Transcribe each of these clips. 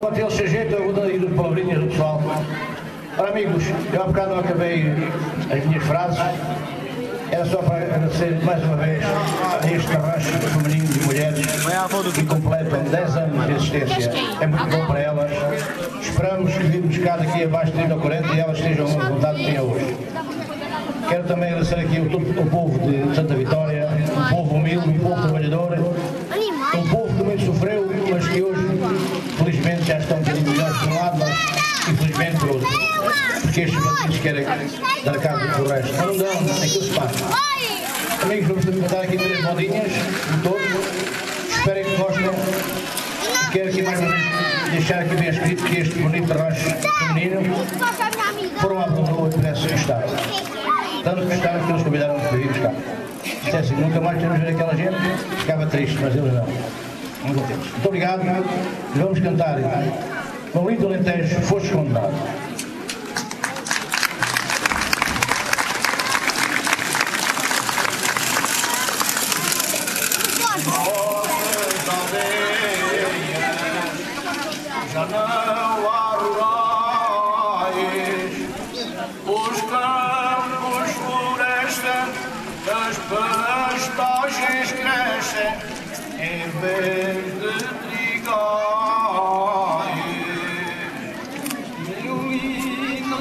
Quanto ele se ajeita, eu vou dar aí duas palavrinhas do pessoal. Ora amigos, eu há bocado não acabei as minhas frases. Era só para agradecer mais uma vez a este arranjo feminino de mulheres que completam 10 anos de existência. É muito bom para elas. Esperamos que vimos cá daqui abaixo de 30 ou 40 e elas estejam à vontade que têm hoje. Quero também agradecer aqui o povo de Santa Vitória, um povo humilde, um povo trabalhador, um povo que também sofreu, mas que hoje, felizmente, já estão um bocadinho melhores por um lado, mas infelizmente por outro. Porque estes bandidos querem dar cabo do resto. Mas não dão, aquilo se passa. Amigos, vamos cantar aqui 3 modinhas, de todos. Esperem que gostem. E quero aqui mais uma vez deixar aqui bem escrito que este bonito arranjo feminino foram à rua e pudesse gostar. Tanto gostaram que eles convidaram-nos para vir buscar. Isto é assim, nunca mais queremos ver aquela gente, ficava triste, mas eles não. Nunca temos. Muito obrigado. E vamos cantar com lindo Alentejo, foste condenado. Já não há rurais, os campos florescem, as pastagens crescem, em vez de trigais. Ilumina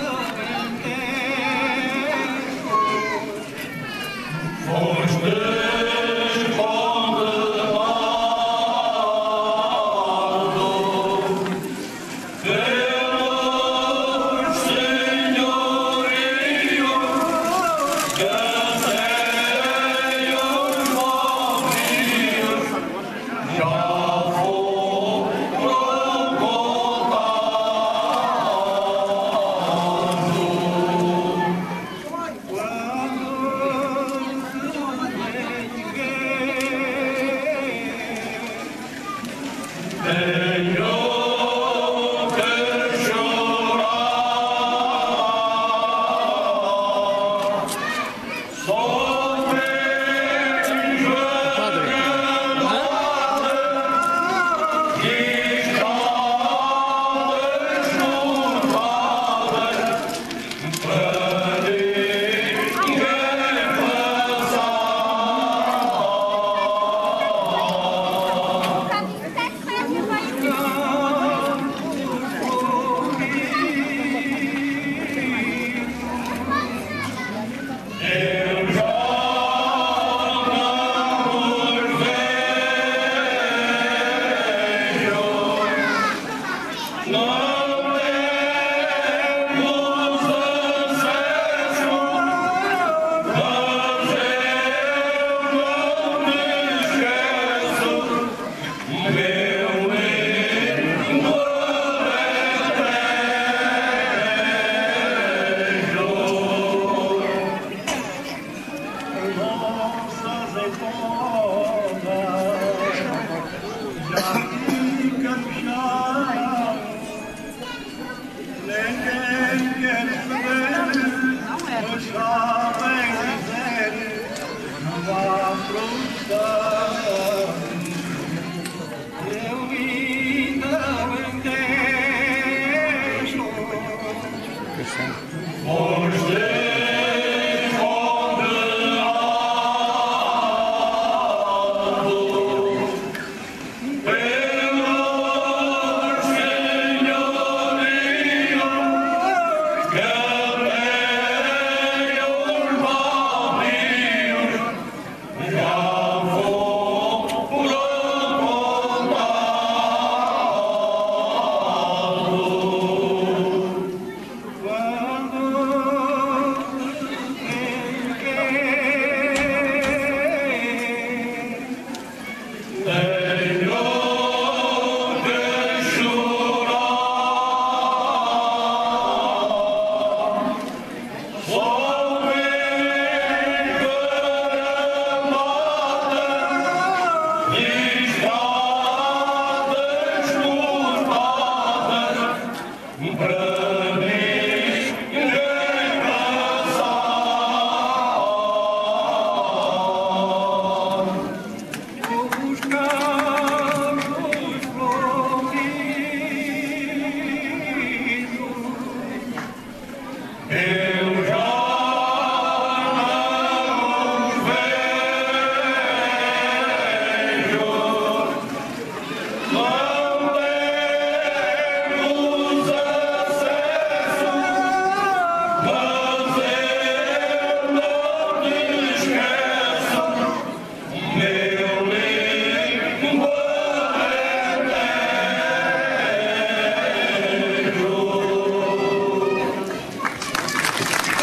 Para